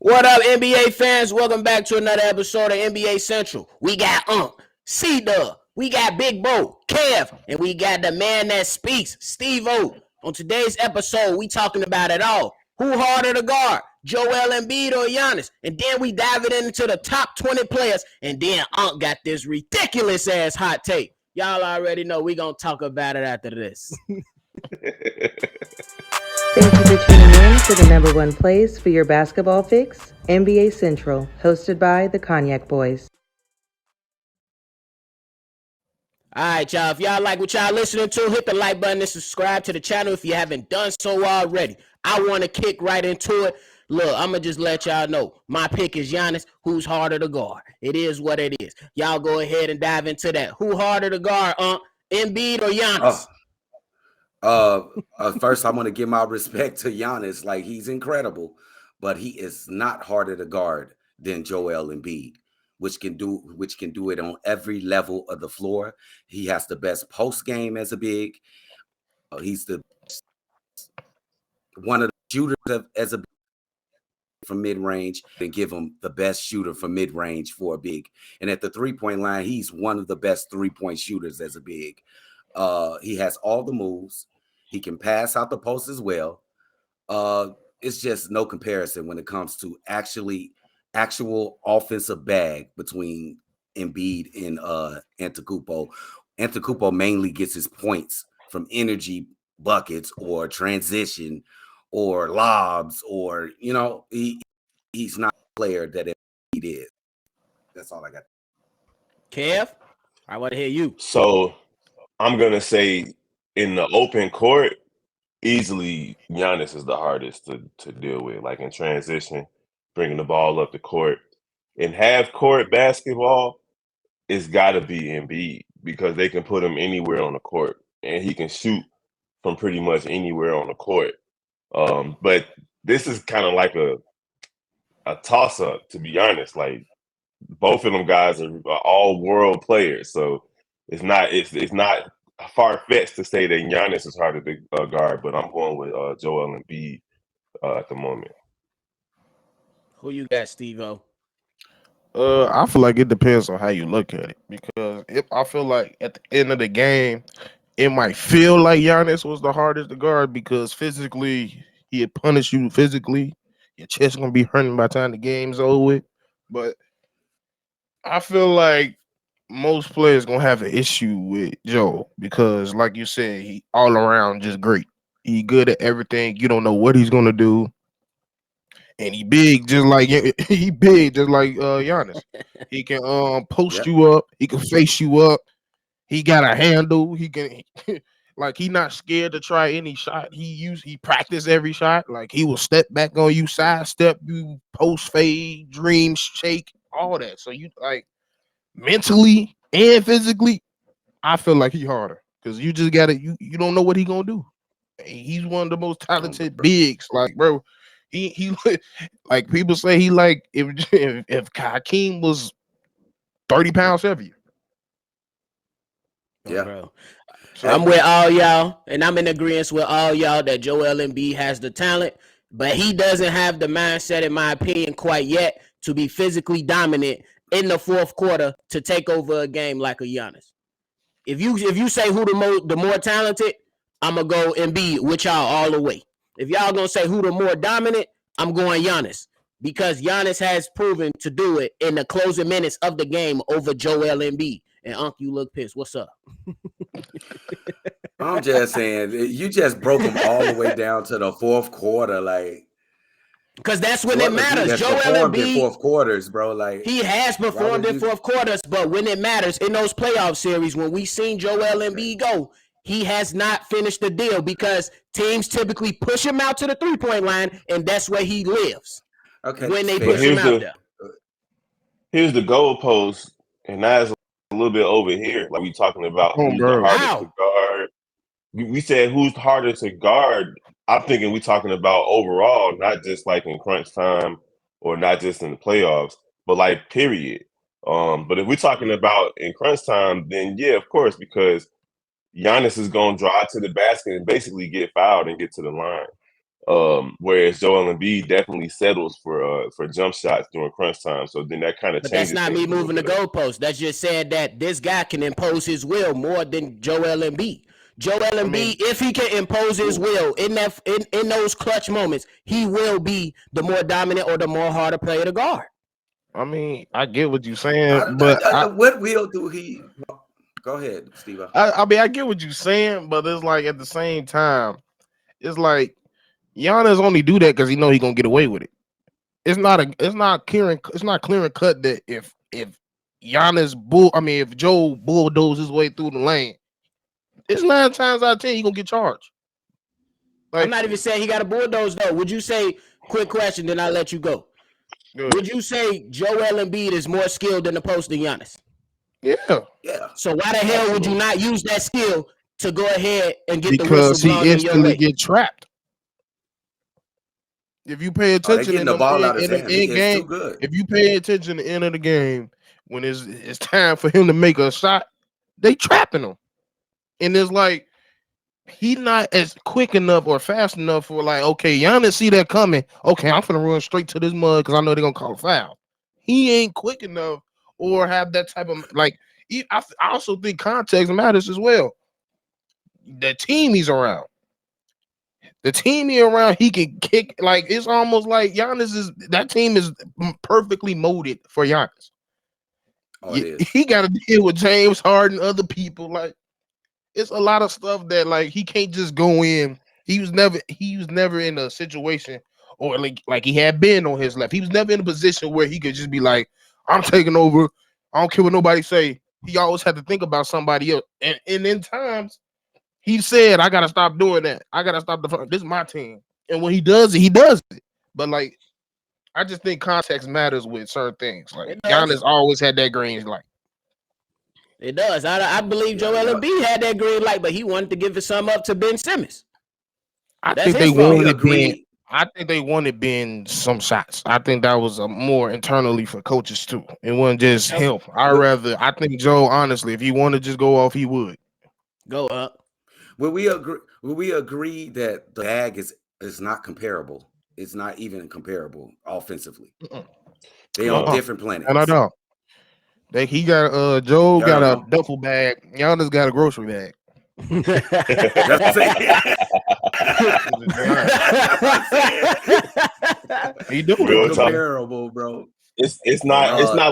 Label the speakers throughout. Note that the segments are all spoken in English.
Speaker 1: What up, NBA fans? Welcome back to another episode of NBA Central. We got Cdubb, we got Big Bo, Kev, and we got the man that speaks, Stev0. On today's episode, we talking about it all. Who harder to guard, Joel Embiid or Giannis? And then we diving into the top 20 players, and then got this ridiculous ass hot take. Y'all already know we gonna talk about it after this.
Speaker 2: Thank you for tuning in to the number one place for your basketball fix, NBA Central, hosted by the Cognac Boys.
Speaker 1: All right, y'all. If y'all like what y'all listening to, hit the like button and subscribe to the channel if you haven't done so already. I want to kick right into it. Look, I'm going to just let y'all know. My pick is Giannis, who's harder to guard. It is what it is. Y'all go ahead and dive into that. Who harder to guard, Embiid or Giannis?
Speaker 3: First, I want to give my respect to Giannis. Like, he's incredible, but he is not harder to guard than Joel Embiid, which can do it on every level of the floor. He has the best post game as a big. He's one of the shooters as a big from mid range, and give him the best shooter from mid range for a big. And at the 3-point line, he's one of the best 3-point shooters as a big. He has all the moves. He can pass out the post as well. It's just no comparison when it comes to actual offensive bag between Embiid and Antetokounmpo. Antetokounmpo mainly gets his points from energy buckets or transition or lobs, or he's not a player that Embiid is. That's all I got.
Speaker 1: Kev, I want to hear you.
Speaker 4: So I'm gonna say in the open court, easily Giannis is the hardest to deal with. Like in transition, bringing the ball up the court. In half court basketball, it's got to be Embiid because they can put him anywhere on the court and he can shoot from pretty much anywhere on the court. But this is kind of like a toss up, to be honest. Like both of them guys are all world players, so it's not far fetched to say that Giannis is harder to guard. But I'm going with Joel Embiid at the moment.
Speaker 1: Who you got, Steve-O?
Speaker 5: I feel like it depends on how you look at it, because I feel like at the end of the game, it might feel like Giannis was the hardest to guard because physically he'd punish you physically. Your chest gonna be hurting by the time the game's over with. But I feel like most players gonna have an issue with Joe because, like you said, he all around just great. He good at everything. You don't know what he's gonna do. And he big just like Giannis. He can post you up. He can face you up. He got a handle. He can like he not scared to try any shot. He practice every shot. Like he will step back on you, sidestep you, post fade, dream shake, all that. So you like mentally and physically, I feel like he harder because you just gotta you don't know what he gonna do. He's one of the most talented bigs. Like bro. He like people say he like if Hakeem was 30 pounds heavier.
Speaker 3: Yeah,
Speaker 1: bro. I'm with all y'all, and I'm in agreement with all y'all that Joel Embiid has the talent, but he doesn't have the mindset, in my opinion, quite yet to be physically dominant in the fourth quarter to take over a game like a Giannis. If you say who the more talented, I'm gonna go Embiid with y'all all the way. If y'all gonna say who the more dominant, I'm going Giannis because Giannis has proven to do it in the closing minutes of the game over Joel Embiid. And you look pissed. What's up?
Speaker 3: I'm just saying, you just broke them all the way down to the fourth quarter, like
Speaker 1: because that's when it matters. Joel Embiid
Speaker 3: in fourth quarters, bro. Like
Speaker 1: he has performed in fourth quarters, but when it matters in those playoff series, when we seen Joel Embiid go, he has not finished the deal because teams typically push him out to the 3-point line, and that's where he lives.
Speaker 3: Okay,
Speaker 1: when they push him out there.
Speaker 4: Here's the goalpost, and that's a little bit over here. Like we talking about who's the hardest to guard. We said who's harder to guard. I'm thinking we talking about overall, not just like in crunch time or not just in the playoffs, but like period. But if we're talking about in crunch time, then yeah, of course, because Giannis is going to drive to the basket and basically get fouled and get to the line. Whereas Joel Embiid definitely settles for jump shots during crunch time. So then that kind of
Speaker 1: But that's
Speaker 4: changes
Speaker 1: not
Speaker 4: things
Speaker 1: me
Speaker 4: a little
Speaker 1: moving the
Speaker 4: bit.
Speaker 1: goalpost. That's just saying that this guy can impose his will more than Joel Embiid. Joel Embiid, if he can impose his will in those clutch moments, he will be the more dominant or the more harder player to guard.
Speaker 5: I mean, I get what you're saying, but
Speaker 3: what will do he? Go ahead, Steve.
Speaker 5: I mean, I get what you're saying, but it's like at the same time, it's like Giannis only do that because he know he gonna get away with it. It's not clear and cut that if if Joe bulldoze his way through the lane, it's 9 times out of 10 he gonna get charged.
Speaker 1: Like, I'm not even saying he got a bulldoze though. Would you say? Quick question, then I'll let you go. Good. Would you say Joel Embiid is more skilled in the post than Giannis?
Speaker 5: Yeah.
Speaker 1: So why the hell would you not use that skill to go ahead and get
Speaker 5: because
Speaker 1: the whistle blown
Speaker 5: he
Speaker 1: in your way?
Speaker 5: get trapped. If you pay attention
Speaker 3: in the ball out of his hand,
Speaker 5: game,
Speaker 3: too good.
Speaker 5: If you pay attention at the end of the game, when it's time for him to make a shot, they trapping him, and it's like he not as quick enough or fast enough for like, okay, Giannis see that coming. Okay, I'm gonna run straight to this mud because I know they're gonna call a foul. He ain't quick enough or have that type of like. I also think context matters as well. The team he's around. The team he around, he can kick. Like it's almost like that team is perfectly molded for Giannis.
Speaker 3: Oh,
Speaker 5: he got to deal with James Harden, other people. Like it's a lot of stuff that like he can't just go in. He was never in a situation or like he had been on his left. He was never in a position where he could just be like, I'm taking over. I don't care what nobody say. He always had to think about somebody else. And in times, he said, I gotta stop doing that. I gotta stop this is my team. And when he does it, he does it. But like, I just think context matters with certain things. Like Giannis always had that green light.
Speaker 1: It does. I believe Joel Embiid had that green light, but he wanted to give it some up to Ben Simmons.
Speaker 5: I think they wanted Ben some shots. I think that was more internally for coaches too. It wasn't just him. I think Joe, honestly, if he wanted to just go off, he would.
Speaker 1: Go up.
Speaker 3: Will we agree that the bag is not comparable? It's not even comparable offensively. They on different planets.
Speaker 5: And I know. He got Joe got a duffel bag. Giannis got a grocery bag.
Speaker 3: That's
Speaker 5: He doing
Speaker 3: comparable, bro.
Speaker 4: It's not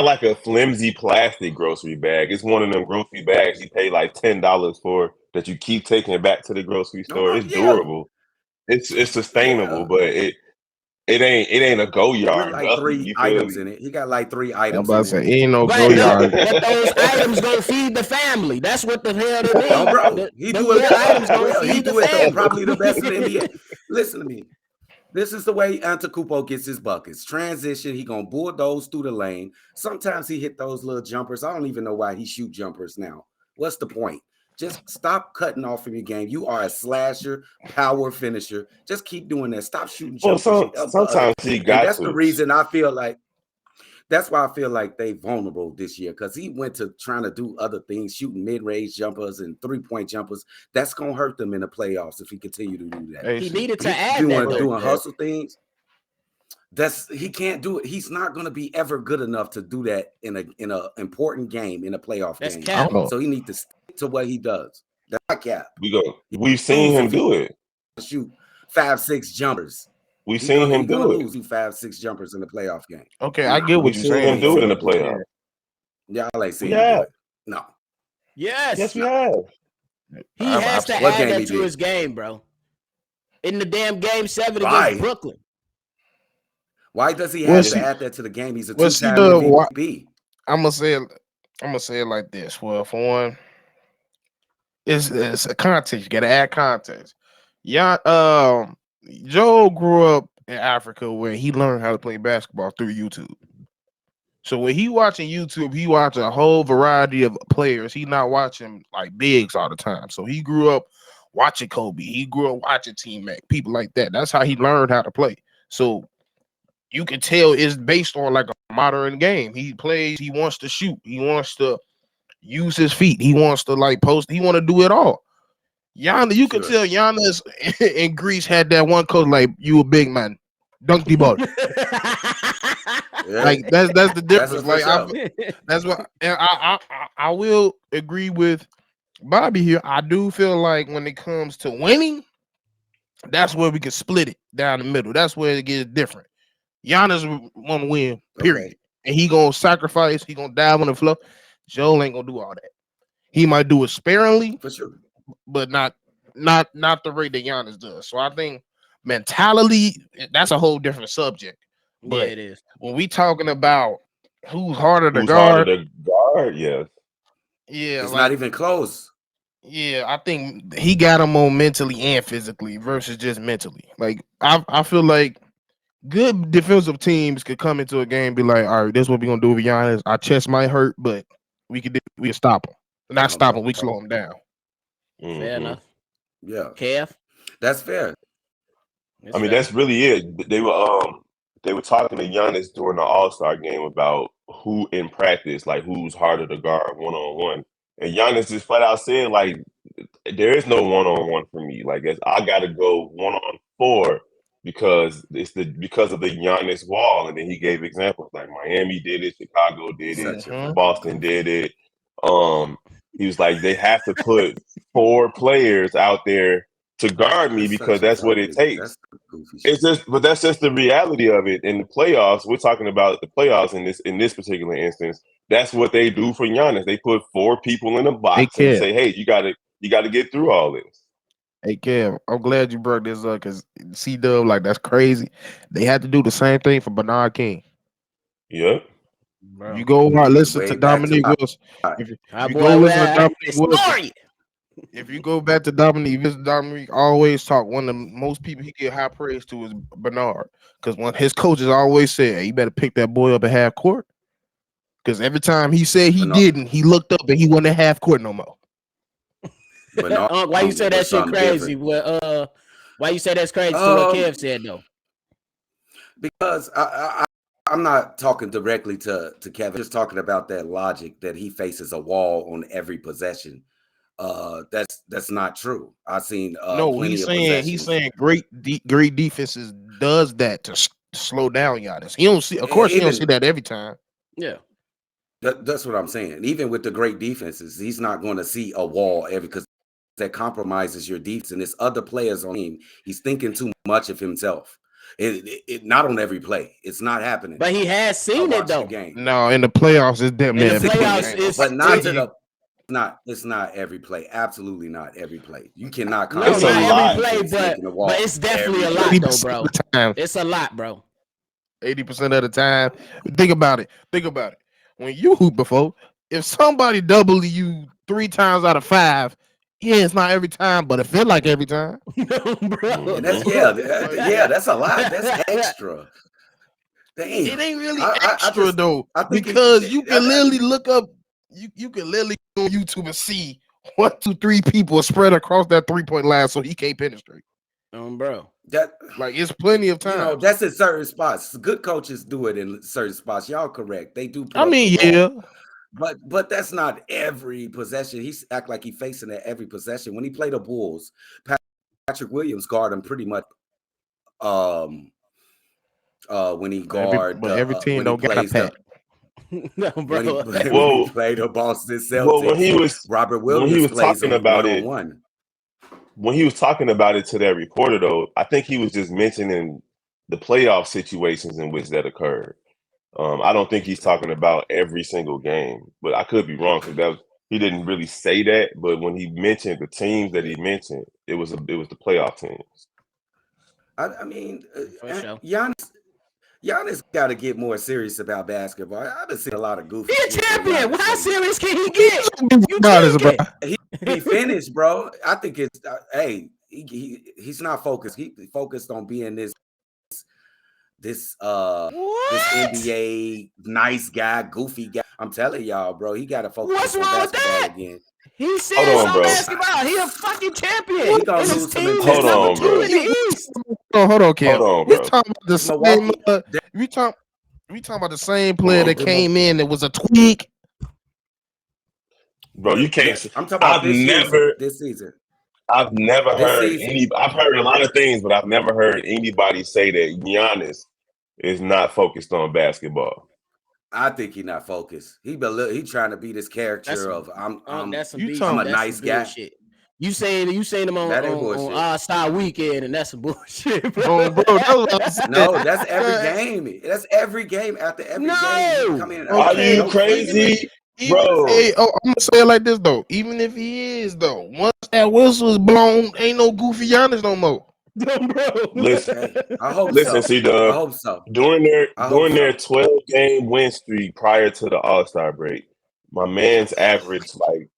Speaker 4: like a flimsy plastic grocery bag. It's one of them grocery bags you pay like $10 for that you keep taking it back to the grocery store. It's durable. It's sustainable, but it ain't a go yard.
Speaker 3: Like 3 items in it. He got like 3 items.
Speaker 5: I'm about to say ain't no go yard.
Speaker 1: But those items gonna feed the family. That's what the hell they mean.
Speaker 3: Oh, bro, he do it probably the best in the NBA. Listen to me. This is the way Antetokounmpo gets his buckets. Transition, he gonna bulldoze through the lane. Sometimes he hit those little jumpers. I don't even know why he shoot jumpers now. What's the point? Just stop cutting off from your game. You are a slasher, power finisher. Just keep doing that. Stop shooting jumpers.
Speaker 4: Sometimes he got
Speaker 3: that's the reason I feel like. That's why I feel like they vulnerable this year because he went to trying to do other things, shooting mid-range jumpers and 3-point jumpers. That's gonna hurt them in the playoffs if he continue to do that.
Speaker 1: He needed to add
Speaker 3: doing hustle things. He can't do it. He's not gonna be ever good enough to do that in a important game, in a playoff game.
Speaker 1: Cap.
Speaker 3: So he needs to stick to what he does. That's not cap.
Speaker 4: We've seen him do it.
Speaker 3: Shoot 5-6 jumpers.
Speaker 4: We've seen him do it.
Speaker 3: Lose 5-6 jumpers in the playoff game.
Speaker 5: Okay, I get what you're saying.
Speaker 4: Him do it in the playoff.
Speaker 3: Y'all ain't seen him do it. No.
Speaker 1: Yes,
Speaker 4: we have.
Speaker 1: He has to add that to his game, bro. In the damn game 7 against Brooklyn.
Speaker 3: Why does he have to add that to the game? He's a 2-time MVP.
Speaker 5: I'm gonna say it like this. Well, for one, it's a context. You gotta add context. Yeah, Joe grew up in Africa where he learned how to play basketball through YouTube. So when he watching YouTube, he watching a whole variety of players. He not watching like bigs all the time. So he grew up watching Kobe. He grew up watching T-Mac, people like that. That's how he learned how to play. So you can tell it's based on like a modern game. He plays, he wants to shoot, he wants to use his feet, he wants to like post, he want to do it all. Giannis, you could tell Giannis in Greece had that one coach like you a big man, dunk the ball. Like that's the difference. Like that's what, and I will agree with Bobby here. I do feel like when it comes to winning, that's where we can split it down the middle. That's where it gets different. Giannis want to win, period, and he gonna sacrifice. He gonna dive on the floor. Joel ain't gonna do all that. He might do it sparingly,
Speaker 3: for sure,
Speaker 5: but not the rate that Giannis does. So I think mentality, that's a whole different subject. But
Speaker 1: it is.
Speaker 5: When we talking about who's harder to
Speaker 4: Who's
Speaker 5: guard,
Speaker 4: harder to guard? Yes.
Speaker 5: Yeah,
Speaker 3: it's not even close.
Speaker 5: Yeah, I think he got him on mentally and physically versus just mentally. Like I feel like good defensive teams could come into a game and be like, all right, this is what we're gonna do with Giannis. Our chest might hurt, but we can stop him. Not stop him, we slow him down.
Speaker 1: Fair enough.
Speaker 3: Yeah.
Speaker 1: Kev?
Speaker 3: That's fair.
Speaker 4: I mean, that's really it. They were talking to Giannis during the All-Star game about who in practice, like who's harder to guard one-on-one. And Giannis just flat out said, like, there is no one-on-one for me. Like, I got to go one-on-4 because because of the Giannis wall. And then he gave examples like Miami did it, Chicago did it, Boston did it. He was like, they have to put 4 players out there to guard me because that's what it takes. But that's just the reality of it. In the playoffs, we're talking about the playoffs in this particular instance. That's what they do for Giannis. They put 4 people in a box and say, "Hey, you got to get through all this."
Speaker 5: Hey Kev, I'm glad you brought this up because Cdubb, like that's crazy. They had to do the same thing for Bernard King.
Speaker 4: Yep.
Speaker 5: You go listen to Dominique Wilson. If you go back to Dominique always talk. One of the most people he get high praise to is Bernard, because when his coaches always said, "Hey, you better pick that boy up at half court," because every time he said he didn't, he looked up and he wasn't at half court no more.
Speaker 1: Why you say that shit crazy? Why you say that's crazy to what Kev said though?
Speaker 3: Because I'm not talking directly to Kevin. Just talking about that logic that he faces a wall on every possession. That's not true. I've seen
Speaker 5: no. He's saying great defenses does that to slow down Giannis. He don't see. Of course, he don't see that every time.
Speaker 1: Yeah.
Speaker 3: That's what I'm saying. Even with the great defenses, he's not going to see a wall because that compromises your defense. And there's other players on him. He's thinking too much of himself. It not on every play. It's not happening.
Speaker 1: But he has seen it though.
Speaker 5: No, in the playoffs, it's damn near.
Speaker 3: But not to the. It's not every play. Absolutely not every play. You cannot.
Speaker 1: No, not every play, but it's definitely a lot though, bro. It's a lot, bro.
Speaker 5: 80% of the time. Think about it. When you hoop before, if somebody double you 3 times out of 5, yeah, it's not every time, but it feel like every time.
Speaker 1: Bro.
Speaker 3: That's a lot. That's extra. Dang.
Speaker 5: It ain't really extra though, because you can literally look up. You can literally go on YouTube and see 1, 2, 3 people spread across that 3-point line, so he can't penetrate.
Speaker 1: Bro.
Speaker 3: That
Speaker 5: like it's plenty of time.
Speaker 3: You know, that's in certain spots. Good coaches do it in certain spots. Y'all correct. They do.
Speaker 5: I mean, yeah.
Speaker 3: But that's not every possession. He act like he facing it every possession. When he played the Bulls, Patrick Williams guard him pretty much. When he guard,
Speaker 5: but every team don't get a pat.
Speaker 1: No, bro.
Speaker 3: When he played the Boston Celtics.
Speaker 4: Well, when he was
Speaker 3: talking about it,
Speaker 4: when he was talking about it to that reporter, though, I think he was just mentioning the playoff situations in which that occurred. I don't think he's talking about every single game, but I could be wrong because he didn't really say that. But when he mentioned the teams that he mentioned, it was the playoff teams.
Speaker 3: I mean, Giannis got to get more serious about basketball. I've been seeing a lot of goofy.
Speaker 1: He's a champion. How serious can he get?
Speaker 3: He finished, bro. I think it's he's not focused. He focused on being this NBA nice guy, goofy guy. I'm telling y'all, bro, he got to focus on basketball again.
Speaker 1: He's serious on basketball. He a fucking champion.
Speaker 3: He gonna lose some in
Speaker 5: Hold on, Kev. We talking about the same. We talking about the same player that came in that was a tweak.
Speaker 4: Bro, you can't.
Speaker 3: I'm talking about this season.
Speaker 4: I've never
Speaker 3: This
Speaker 4: heard
Speaker 3: season.
Speaker 4: I've heard a lot of things, but I've never heard anybody say that Giannis is not focused on basketball.
Speaker 3: I think he's not focused. He trying to be this character of
Speaker 1: that's some
Speaker 5: You
Speaker 1: B
Speaker 5: talking-
Speaker 1: shit.
Speaker 3: I'm a
Speaker 1: That's
Speaker 3: nice
Speaker 1: some
Speaker 3: guy.
Speaker 1: bullshit. You saying him on
Speaker 3: That ain't
Speaker 1: on
Speaker 3: bullshit.
Speaker 1: All-Star Weekend, and that's some bullshit, bro.
Speaker 5: Oh, bro, that's what I'm saying.
Speaker 3: No, that's every game. That's every game. After every game, he come in.
Speaker 4: Are
Speaker 5: Okay.
Speaker 4: you crazy,
Speaker 5: Even
Speaker 4: bro?
Speaker 5: I'm gonna say it like this though. Even if he is though, once that whistle is blown, ain't no goofy Giannis no more.
Speaker 1: Bro.
Speaker 4: Listen,
Speaker 3: Hey, I hope
Speaker 4: listen,
Speaker 3: so.
Speaker 4: C-Dub.
Speaker 3: I hope so.
Speaker 4: During their
Speaker 3: I hope so.
Speaker 4: 12-game win streak prior to the All-Star break, my man's averaged like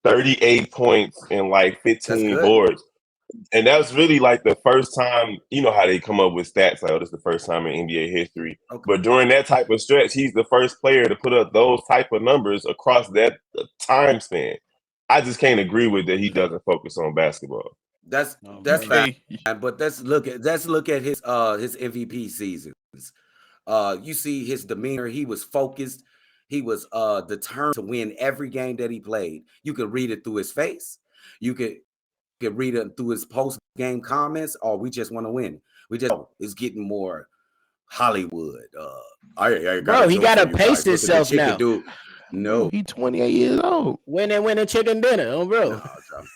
Speaker 4: 38 points and like 15
Speaker 3: good.
Speaker 4: boards. And that's really like the first time, you know how they come up with stats like, oh, this is the first time in NBA history.
Speaker 3: Okay.
Speaker 4: But during that type of stretch, he's the first player to put up those type of numbers across that time span. I just can't agree with that he doesn't focus on basketball.
Speaker 3: That's
Speaker 5: Okay.
Speaker 3: fine. But let's look at his MVP seasons. You see his demeanor. He was focused. He was determined to win every game that he played. You could read it through his face. You could read it through his post-game comments. Or we just want to win. It's getting more Hollywood.
Speaker 1: Bro, he gotta pace himself now.
Speaker 3: Dude. No,
Speaker 5: He 28 years old.
Speaker 1: Winning chicken dinner, bro.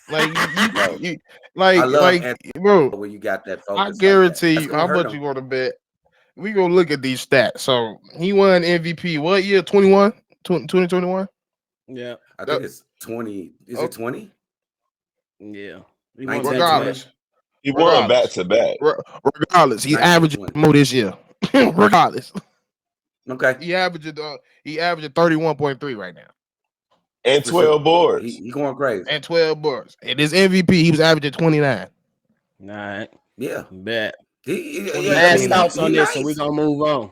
Speaker 5: Like
Speaker 3: I love
Speaker 5: bro.
Speaker 3: when you got that focus.
Speaker 5: I
Speaker 3: like
Speaker 5: guarantee
Speaker 3: that.
Speaker 5: you. How much you want to bet? We gonna look at these stats. So he won MVP. What year? 21? 2021?
Speaker 1: Yeah.
Speaker 3: I think it's 20. Is it 20?
Speaker 1: Yeah.
Speaker 5: Regardless.
Speaker 4: He won back to back.
Speaker 5: Regardless, he's averaging more this year. Regardless.
Speaker 3: Okay.
Speaker 5: He averaging 31.3 right now.
Speaker 4: And 12 boards.
Speaker 3: He going crazy.
Speaker 5: And 12 boards. And his MVP, he was averaging 29.
Speaker 1: All right.
Speaker 3: Yeah.
Speaker 1: Bet.
Speaker 3: Last
Speaker 1: thoughts on this, so we're gonna move on.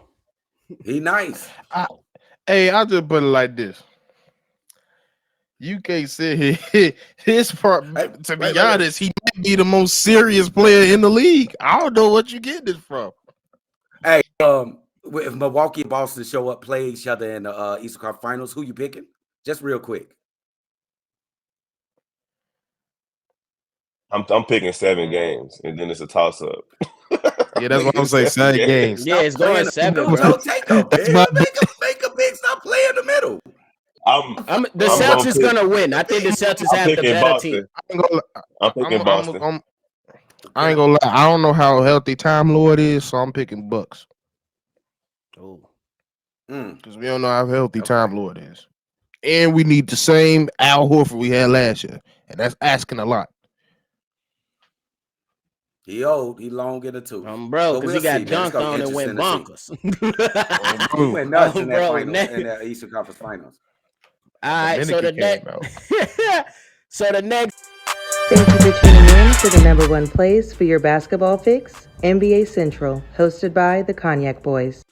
Speaker 3: He nice.
Speaker 5: I'll just put it like this. You can't sit here. His part, to be honest, he might be the most serious player in the league. I don't know what you get this from.
Speaker 3: Hey, if Milwaukee and Boston show up, play each other in the Eastern Conference Finals, who you picking? Just real quick.
Speaker 4: I'm picking 7 games, and then it's a toss-up.
Speaker 5: Yeah, that's what I'm saying. 7 games.
Speaker 1: Yeah, it's going 7, bro.
Speaker 3: Don't take a big. Make a big. Stop playing in the middle.
Speaker 1: The Celtics gonna win. I think the Celtics have the better
Speaker 4: Boston.
Speaker 1: team.
Speaker 4: I'm picking Boston.
Speaker 5: I ain't gonna lie. I don't know how healthy Time Lord is, so I'm picking Bucks.
Speaker 1: Oh,
Speaker 5: because we don't know how healthy Time Lord is, and we need the same Al Horford we had last year, and that's asking a lot.
Speaker 3: He old. He long in the tooth.
Speaker 1: Bro, because he got dunked on and went bonkers.
Speaker 3: He went nuts in that in that Eastern Conference Finals.
Speaker 1: All right, so the next.
Speaker 2: Thank you for tuning in to the #1 place for your basketball fix, NBA Central, hosted by the Cognac Boys.